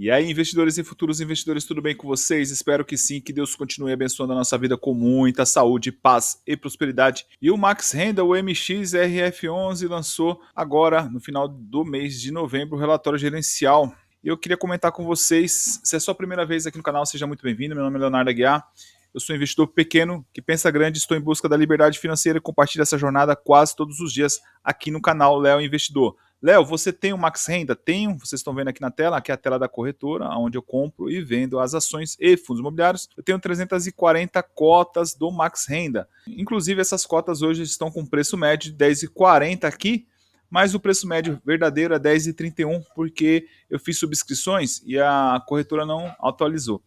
E aí, investidores e futuros investidores, tudo bem com vocês? Espero que sim, que Deus continue abençoando a nossa vida com muita saúde, paz e prosperidade. E o Max Renda, o MXRF11, lançou agora, no final do mês de novembro, o relatório gerencial. E eu queria comentar com vocês, se é a sua primeira vez aqui no canal, seja muito bem-vindo. Meu nome é Leonardo Aguiar. Eu sou um investidor pequeno que pensa grande, estou em busca da liberdade financeira e compartilho essa jornada quase todos os dias aqui no canal Léo Investidor. Léo, você tem o Max Renda? Tenho, vocês estão vendo aqui na tela, aqui é a tela da corretora, onde eu compro e vendo as ações e fundos imobiliários. Eu tenho 340 cotas do Max Renda. Inclusive, essas cotas hoje estão com preço médio de 10,40 aqui, mas o preço médio verdadeiro é 10,31, porque eu fiz subscrições e a corretora não atualizou.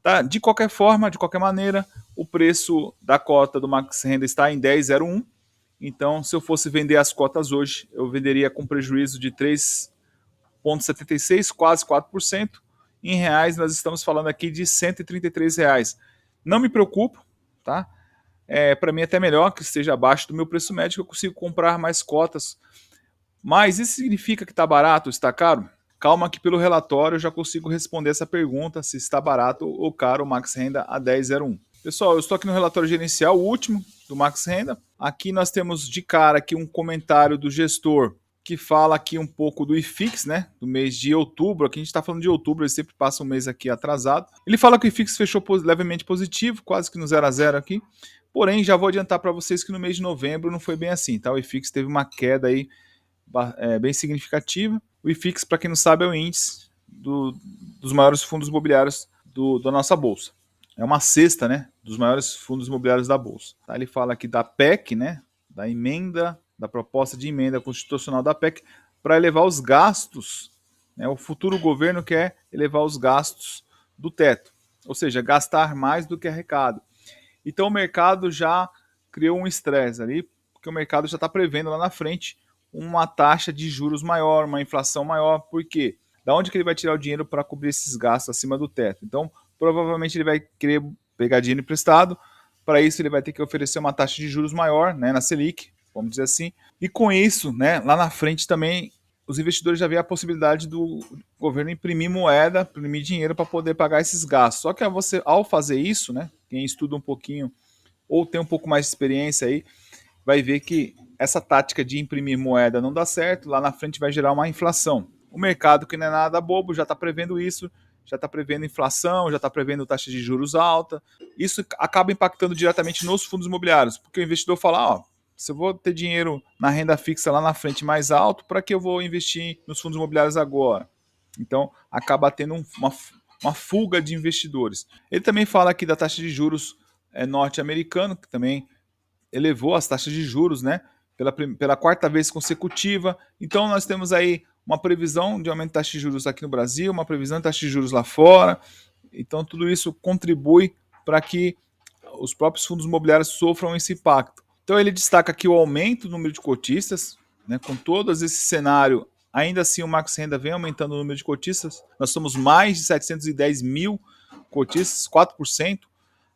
Tá? De qualquer forma, de qualquer maneira, o preço da cota do Max Renda está em 10,01. Então, se eu fosse vender as cotas hoje, eu venderia com prejuízo de 3,76, quase 4%. Em reais, nós estamos falando aqui de R$ 133 reais. Não me preocupo, tá? Para mim, é até melhor que esteja abaixo do meu preço médio, que eu consigo comprar mais cotas. Mas isso significa que está barato ou está caro? Calma que pelo relatório eu já consigo responder essa pergunta, se está barato ou caro o Max Renda a 10,01. Pessoal, eu estou aqui no relatório gerencial, o último do Max Renda. Aqui nós temos de cara aqui um comentário do gestor que fala aqui um pouco do IFIX, né, do mês de outubro. Aqui a gente está falando de outubro, ele sempre passa um mês aqui atrasado. Ele fala que o IFIX fechou levemente positivo, quase que no 0 a 0 aqui. Porém, já vou adiantar para vocês que no mês de novembro não foi bem assim, tá? O IFIX teve uma queda aí bem significativa. O IFIX, para quem não sabe, é o índice dos maiores fundos imobiliários da nossa bolsa. É uma cesta, né, dos maiores fundos imobiliários da bolsa. Tá? Ele fala aqui da PEC, né, da emenda, da proposta de emenda constitucional da PEC para elevar os gastos. Né, o futuro governo quer elevar os gastos do teto, ou seja, gastar mais do que arrecada. Então o mercado já criou um estresse ali, porque o mercado já está prevendo lá na frente uma taxa de juros maior, uma inflação maior. Por quê? Da onde que ele vai tirar o dinheiro para cobrir esses gastos acima do teto? Então, provavelmente ele vai querer pegar dinheiro emprestado. Para isso, ele vai ter que oferecer uma taxa de juros maior, né, na Selic, vamos dizer assim. E com isso, né, lá na frente também, os investidores já vêem a possibilidade do governo imprimir moeda, imprimir dinheiro para poder pagar esses gastos. Só que ao fazer isso, né, quem estuda um pouquinho ou tem um pouco mais de experiência aí, vai ver que essa tática de imprimir moeda não dá certo, lá na frente vai gerar uma inflação. O mercado, que não é nada bobo, já está prevendo isso, já está prevendo inflação, já está prevendo taxa de juros alta. Isso acaba impactando diretamente nos fundos imobiliários, porque o investidor fala, ó, se eu vou ter dinheiro na renda fixa lá na frente mais alto, para que eu vou investir nos fundos imobiliários agora? Então, acaba tendo uma fuga de investidores. Ele também fala aqui da taxa de juros norte-americano, que também elevou as taxas de juros, né? Pela quarta vez consecutiva. Então, nós temos aí uma previsão de aumento de taxa de juros aqui no Brasil, uma previsão de taxa de juros lá fora. Então, tudo isso contribui para que os próprios fundos imobiliários sofram esse impacto. Então, ele destaca aqui o aumento do número de cotistas, né? Com todo esse cenário, ainda assim o Max Renda vem aumentando o número de cotistas. Nós somos mais de 710 mil cotistas, 4%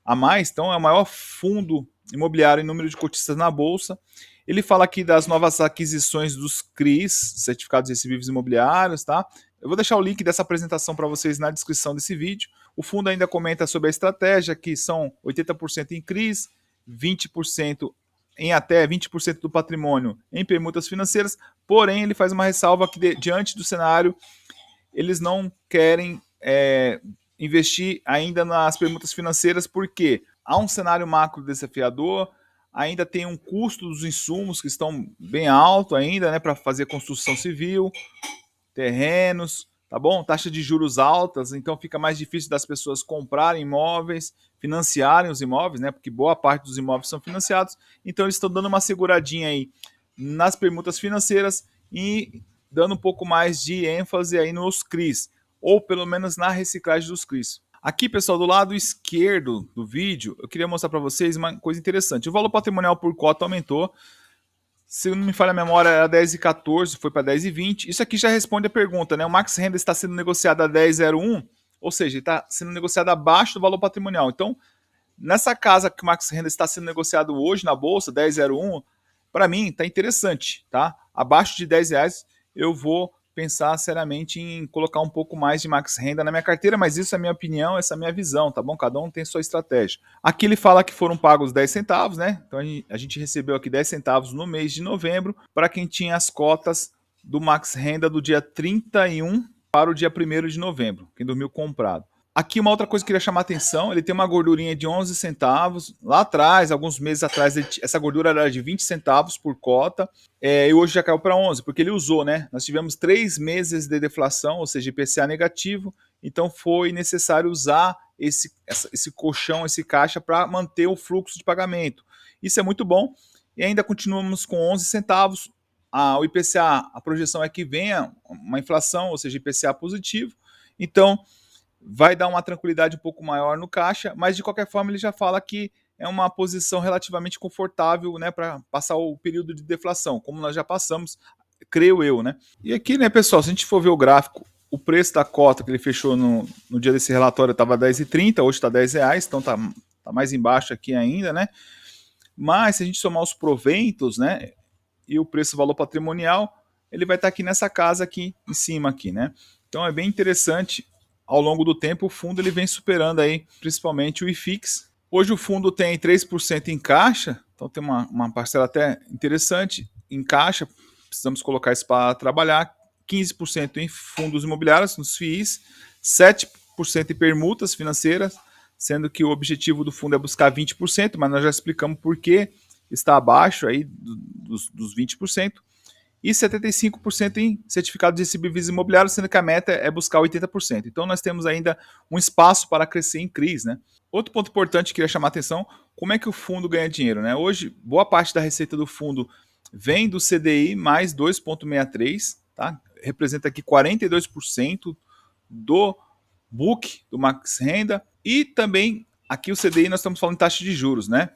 a mais. Então, é o maior fundo imobiliário em número de cotistas na Bolsa. Ele fala aqui das novas aquisições dos CRIs, Certificados Recebíveis Imobiliários, tá? Eu vou deixar o link dessa apresentação para vocês na descrição desse vídeo. O fundo ainda comenta sobre a estratégia, que são 80% em CRIs, 20% em até 20% do patrimônio em permutas financeiras, porém ele faz uma ressalva que diante do cenário, eles não querem investir ainda nas permutas financeiras, porque há um cenário macro desafiador, ainda tem um custo dos insumos que estão bem alto ainda, né, para fazer construção civil, terrenos, tá bom? Taxa de juros altas, então fica mais difícil das pessoas comprarem imóveis, financiarem os imóveis, né, porque boa parte dos imóveis são financiados, então eles estão dando uma seguradinha aí nas permutas financeiras e dando um pouco mais de ênfase aí nos CRIs, ou pelo menos na reciclagem dos CRIs. Aqui, pessoal, do lado esquerdo do vídeo, eu queria mostrar para vocês uma coisa interessante. O valor patrimonial por cota aumentou. Se não me falha a memória, era 10,14, foi para 10,20. Isso aqui já responde a pergunta, né? O Max Renda está sendo negociado a 10,01, ou seja, ele está sendo negociado abaixo do valor patrimonial. Então, nessa casa que o Max Renda está sendo negociado hoje na bolsa, 10,01, para mim está interessante, tá? Abaixo de 10 reais eu vou pensar seriamente em colocar um pouco mais de max renda na minha carteira, mas isso é a minha opinião, essa é a minha visão, tá bom? Cada um tem sua estratégia. Aqui ele fala que foram pagos 10 centavos, né? Então a gente recebeu aqui 10 centavos no mês de novembro para quem tinha as cotas do max renda do dia 31 para o dia 1º de novembro, quem dormiu comprado. Aqui uma outra coisa que eu queria chamar a atenção, ele tem uma gordurinha de 11 centavos. Lá atrás, alguns meses atrás, essa gordura era de 20 centavos por cota, e hoje já caiu para 11, porque ele usou, né? Nós tivemos 3 meses de deflação, ou seja, IPCA negativo, então foi necessário usar esse colchão, esse caixa para manter o fluxo de pagamento. Isso é muito bom, e ainda continuamos com 11 centavos. O IPCA, a projeção é que venha uma inflação, ou seja, IPCA positivo, então vai dar uma tranquilidade um pouco maior no caixa, mas de qualquer forma ele já fala que é uma posição relativamente confortável, né, para passar o período de deflação, como nós já passamos, creio eu, né. E aqui, né, pessoal, se a gente for ver o gráfico, o preço da cota que ele fechou no dia desse relatório estava R$10,30, hoje está R$10, então tá mais embaixo aqui ainda, né. Mas se a gente somar os proventos, né, e o preço valor patrimonial, ele vai estar aqui nessa casa aqui em cima aqui, né. Então é bem interessante. Ao longo do tempo, o fundo ele vem superando aí, principalmente o IFIX. Hoje o fundo tem 3% em caixa, então tem uma parcela até interessante em caixa, precisamos colocar isso para trabalhar. 15% em fundos imobiliários, nos FIIs, 7% em permutas financeiras, sendo que o objetivo do fundo é buscar 20%, mas nós já explicamos por que está abaixo aí dos 20%. E 75% em certificados de recebíveis imobiliários, sendo que a meta é buscar 80%. Então nós temos ainda um espaço para crescer em CRIs, né? Outro ponto importante que eu queria chamar a atenção, como é que o fundo ganha dinheiro, né? Hoje, boa parte da receita do fundo vem do CDI mais 2,63, tá? Representa aqui 42% do book do Max Renda, e também aqui o CDI nós estamos falando de taxa de juros, né?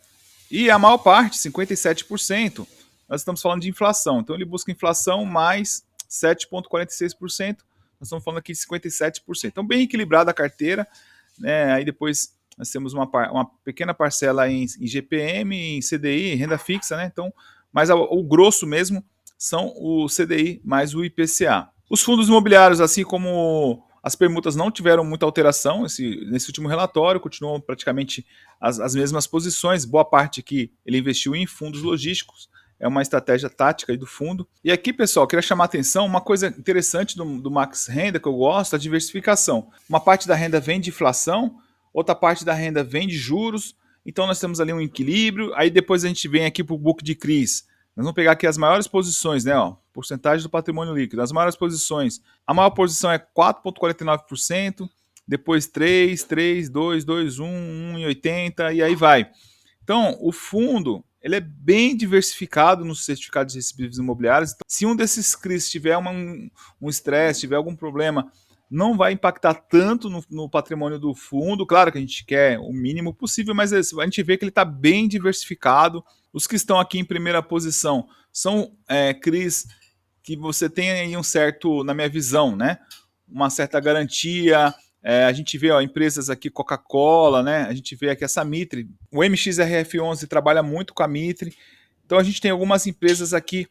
E a maior parte, 57%, nós estamos falando de inflação. Então ele busca inflação mais 7,46%. Nós estamos falando aqui de 57%. Então bem equilibrada a carteira, né? Aí depois nós temos uma pequena parcela em GPM, em CDI, renda fixa, né? Então, mas o grosso mesmo são o CDI mais o IPCA. Os fundos imobiliários, assim como as permutas, não tiveram muita alteração nesse último relatório, continuam praticamente as mesmas posições. Boa parte aqui ele investiu em fundos logísticos, é uma estratégia tática aí do fundo. E aqui, pessoal, queria chamar a atenção, uma coisa interessante do Max Renda que eu gosto, a diversificação. Uma parte da renda vem de inflação, outra parte da renda vem de juros, então nós temos ali um equilíbrio. Aí depois a gente vem aqui para o book de CRIs. Nós vamos pegar aqui as maiores posições, né? Ó, porcentagem do patrimônio líquido. As maiores posições. A maior posição é 4,49%, depois 3, 3, 2, 2, 1, 1,80 e aí vai. Então, o fundo ele é bem diversificado nos certificados de recebíveis imobiliários. Então, se um desses CRIs tiver um estresse, tiver algum problema, não vai impactar tanto no patrimônio do fundo. Claro que a gente quer o mínimo possível, mas a gente vê que ele está bem diversificado. Os que estão aqui em primeira posição são CRIs que você tem aí um certo, na minha visão, né, uma certa garantia. A gente vê empresas aqui, Coca-Cola, né? A gente vê aqui essa Mitre. O MXRF11 trabalha muito com a Mitre. Então a gente tem algumas empresas aqui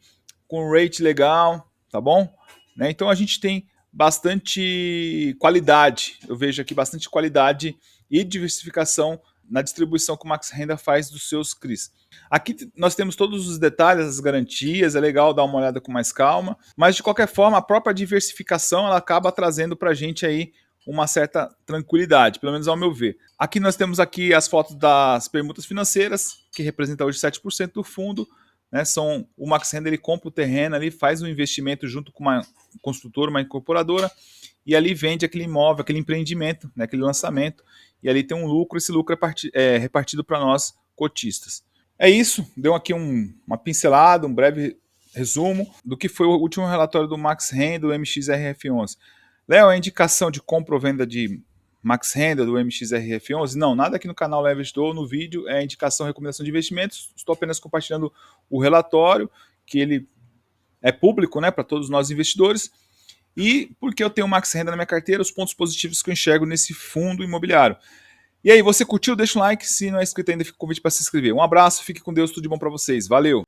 com rate legal, tá bom? Né? Então a gente tem bastante qualidade. Eu vejo aqui bastante qualidade e diversificação na distribuição que o Max Renda faz dos seus CRIs. Aqui nós temos todos os detalhes, as garantias, é legal dar uma olhada com mais calma, mas de qualquer forma a própria diversificação ela acaba trazendo para a gente aí uma certa tranquilidade, pelo menos ao meu ver. Aqui nós temos aqui as fotos das permutas financeiras, que representa hoje 7% do fundo. Né, o Max Renda ele compra o terreno ali, faz um investimento junto com uma construtora, uma incorporadora, e ali vende aquele imóvel, aquele empreendimento, né, aquele lançamento, e ali tem um lucro, esse lucro é repartido para nós cotistas. É isso, deu aqui uma pincelada, um breve resumo do que foi o último relatório do Max Renda, do MXRF11. Léo, a indicação de compra ou venda de Max Renda do MXRF11? Não, nada aqui no canal Leverage ou no vídeo é indicação, recomendação de investimentos. Estou apenas compartilhando o relatório, que ele é público, né, para todos nós investidores. E porque eu tenho Max Renda na minha carteira, os pontos positivos que eu enxergo nesse fundo imobiliário. E aí, você curtiu? Deixa um like. Se não é inscrito ainda, fica o convite para se inscrever. Um abraço, fique com Deus, tudo de bom para vocês. Valeu!